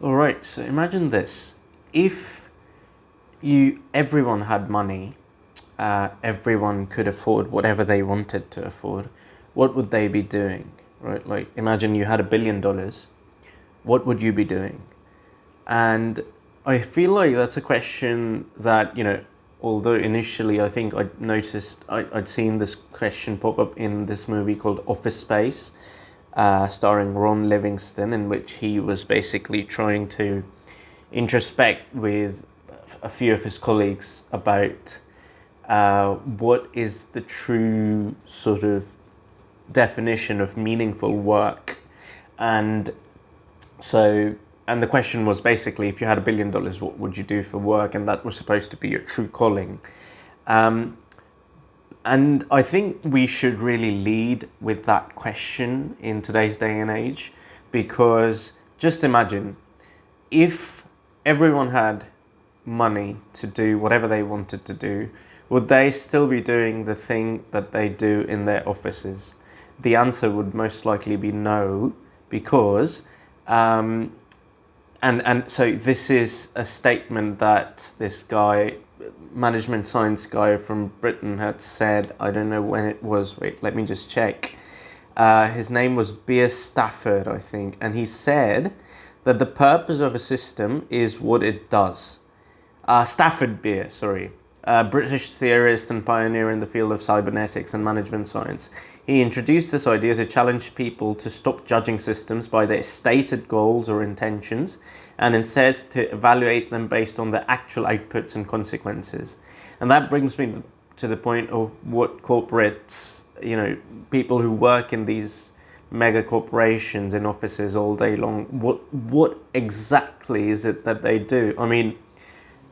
All right, so imagine this. If everyone had money, everyone could afford whatever they wanted to afford, what would they be doing? Right? Like imagine you had $1 billion, what would you be doing? And I feel like that's a question that, although initially I think I'd noticed, I'd seen this question pop up in this movie called Office Space, starring Ron Livingston, in which he was basically trying to introspect with a few of his colleagues about what is the true sort of definition of meaningful work. And so, and the question was basically, if you had $1 billion, what would you do for work? And that was supposed to be your true calling. Um, and I think we should really lead with that question in today's day and age, because just imagine if everyone had money to do whatever they wanted to do, would they still be doing the thing that they do in their offices? The answer would most likely be no, because um, and so this is a statement that this guy, management science guy from Britain, had said. I don't know when it was. Wait, let me just check. His name was Beer Stafford, I think, and he said that the purpose of a system is what it does. Stafford Beer, sorry, a British theorist and pioneer in the field of cybernetics and management science. He introduced this idea to challenge people to stop judging systems by their stated goals or intentions, and instead to evaluate them based on their actual outputs and consequences. And that brings me to the point of what corporates, people who work in these mega corporations in offices all day long, what exactly is it that they do? I mean,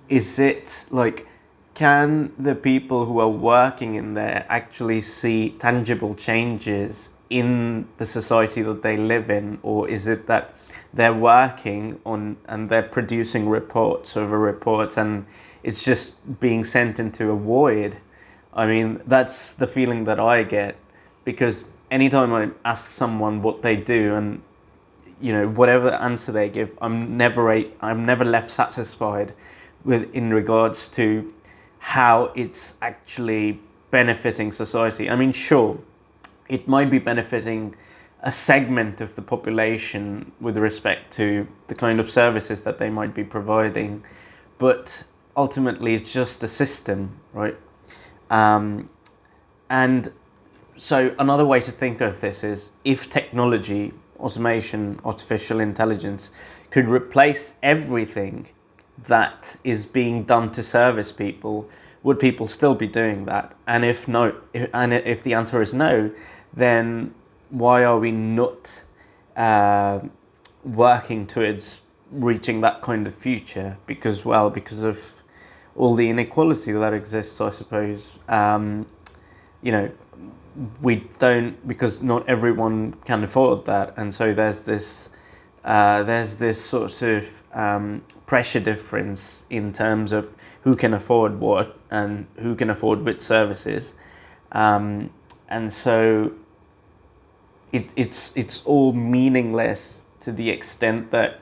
is it like, can the people who are working in there actually see tangible changes in the society that they live in? Or is it that they're working on and they're producing reports over reports and it's just being sent into a void? I mean, that's the feeling that I get, because anytime I ask someone what they do, and whatever answer they give, I'm never left satisfied with in regards to how it's actually benefiting society. I mean, sure, it might be benefiting a segment of the population with respect to the kind of services that they might be providing, but ultimately it's just a system, right? Um, and so another way to think of this is, if technology, automation, artificial intelligence could replace everything that is being done to service people, would people still be doing that? And if no, if the answer is no, then why are we not working towards reaching that kind of future? Because of all the inequality that exists, I suppose. You know, we don't, because not everyone can afford that, and so there's this sort of pressure difference in terms of who can afford what and who can afford which services, and so it's all meaningless to the extent that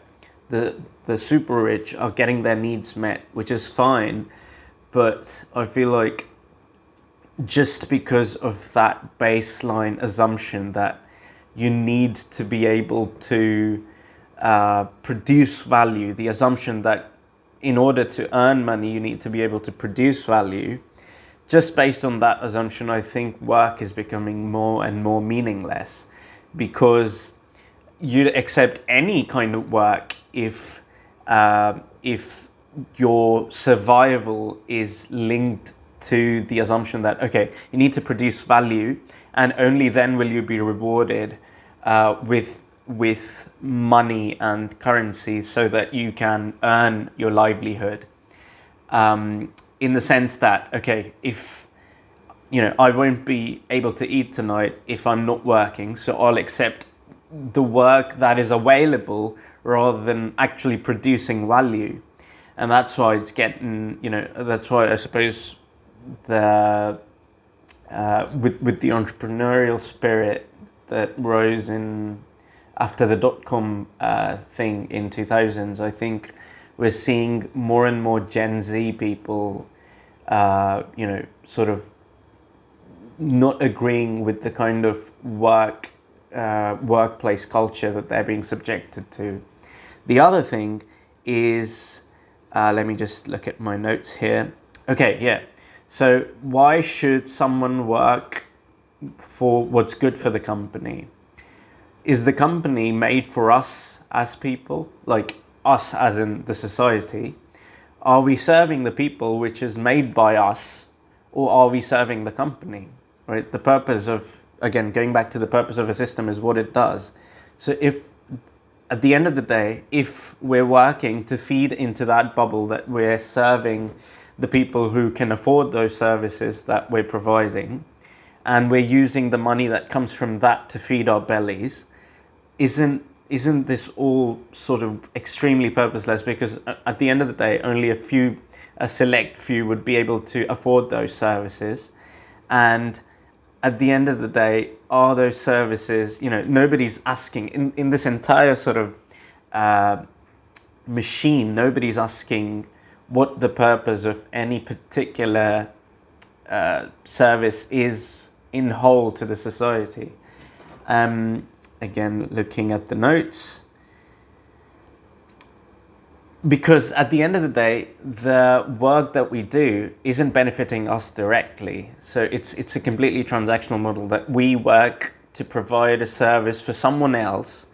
the super rich are getting their needs met, which is fine, but I feel like just because of that baseline assumption that you need to be able to produce value, the assumption that in order to earn money you need to be able to produce value, just based on that assumption, I think work is becoming more and more meaningless, because you'd accept any kind of work if your survival is linked to the assumption that, okay, you need to produce value, and only then will you be rewarded with money and currency so that you can earn your livelihood. In the sense that, okay, if I won't be able to eat tonight if I'm not working, so I'll accept the work that is available rather than actually producing value. And that's why it's getting, that's why I suppose the with the entrepreneurial spirit that rose in after the dot-com thing in 2000s, I think we're seeing more and more Gen Z people, sort of not agreeing with the kind of workplace culture that they're being subjected to. The other thing is, let me just look at my notes here. Okay, yeah. So why should someone work for what's good for the company? Is the company made for us as people, like us as in the society? Are we serving the people which is made by us, or are we serving the company? Right? The purpose of, again, going back to the purpose of a system is what it does. So if at the end of the day, if we're working to feed into that bubble that we're serving the people who can afford those services that we're providing, and we're using the money that comes from that to feed our bellies, isn't this all sort of extremely purposeless? Because at the end of the day, only a select few would be able to afford those services. And at the end of the day, are those services, nobody's asking, in this entire sort of machine, nobody's asking what the purpose of any particular service is in whole to the society. Again, looking at the notes, because at the end of the day, the work that we do isn't benefiting us directly. So it's a completely transactional model that we work to provide a service for someone else,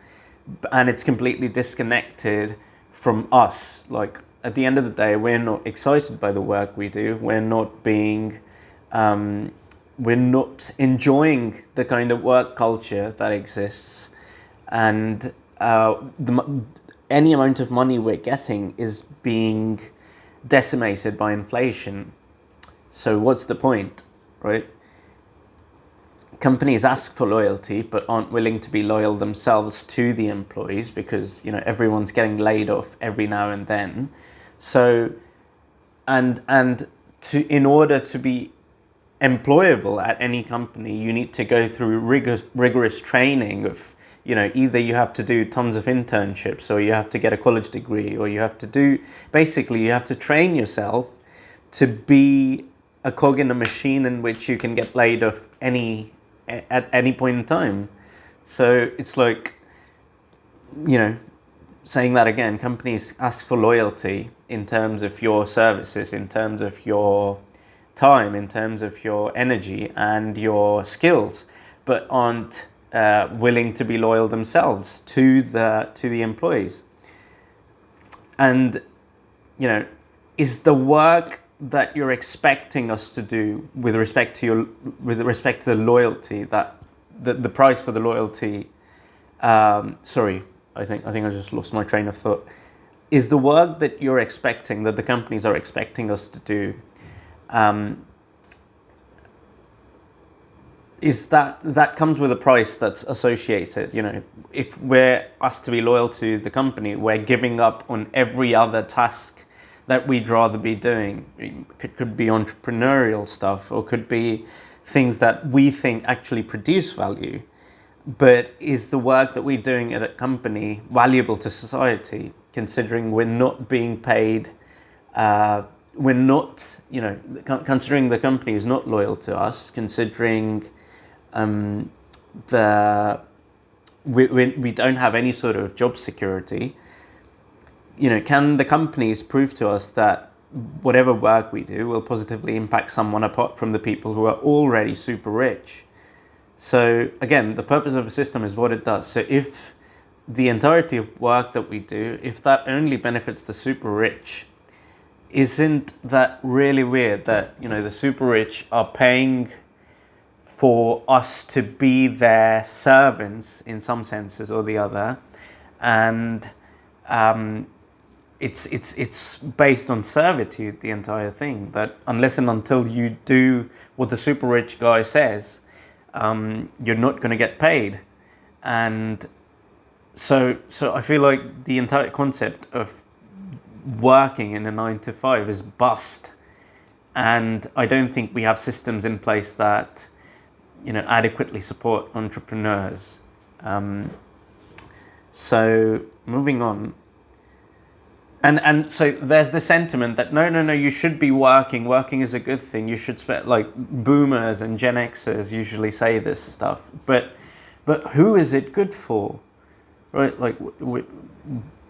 and it's completely disconnected from us. Like, at the end of the day, we're not excited by the work we do. We're not enjoying the kind of work culture that exists, and any amount of money we're getting is being decimated by inflation. So what's the point, right? Companies ask for loyalty but aren't willing to be loyal themselves to the employees, because everyone's getting laid off every now and then. So in order to be employable at any company, you need to go through rigorous training of, either you have to do tons of internships, or you have to get a college degree, or you have to train yourself to be a cog in a machine in which you can get laid off at any point in time. So it's like, saying that again, companies ask for loyalty in terms of your services, in terms of your time, in terms of your energy and your skills, but aren't willing to be loyal themselves to the employees. And is the work that you're expecting us to do with respect to the loyalty, that the price for the loyalty, sorry, I think I just lost my train of thought. Is the work that you're expecting, that the companies are expecting us to do, is that comes with a price that's associated? If we're asked to be loyal to the company, we're giving up on every other task that we'd rather be doing. It could be entrepreneurial stuff, or could be things that we think actually produce value. But is the work that we're doing at a company valuable to society, considering we're not being paid, we're not, considering the company is not loyal to us, considering we don't have any sort of job security? Can the companies prove to us that whatever work we do will positively impact someone apart from the people who are already super rich? So again, the purpose of a system is what it does. So if the entirety of work that we do, if that only benefits the super rich, isn't that really weird that, the super rich are paying for us to be their servants in some senses or the other? And it's based on servitude, the entire thing, that unless and until you do what the super rich guy says, you're not going to get paid. And so I feel like the entire concept of working in a 9 to 5 is bust. And I don't think we have systems in place that, adequately support entrepreneurs. So moving on. And so there's the sentiment that no, you should be working. Working is a good thing. You should spend, like, boomers and Gen Xers usually say this stuff. But who is it good for? Right? Like,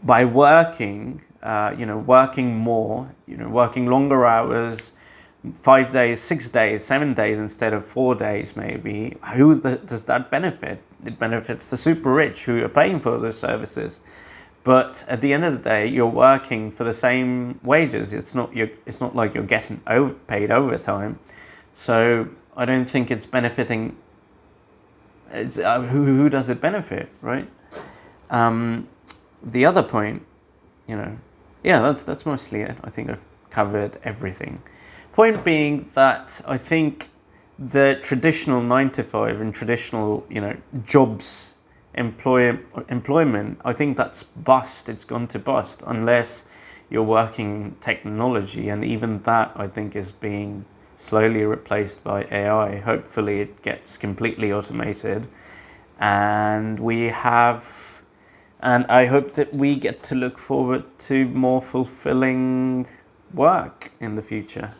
by working, working more, working longer hours, 5 days, 6 days, 7 days instead of 4 days, maybe. Does that benefit? It benefits the super rich who are paying for those services. But at the end of the day, you're working for the same wages. It's not like you're getting paid overtime. So I don't think it's benefiting. It's who does it benefit, right? The other point, yeah, that's mostly it. I think I've covered everything. Point being that I think the traditional 9 to 5 and traditional, jobs, employment, I think that's bust. It's gone to bust unless you're working in technology, and even that I think is being slowly replaced by AI. Hopefully it gets completely automated, and I hope that we get to look forward to more fulfilling work in the future.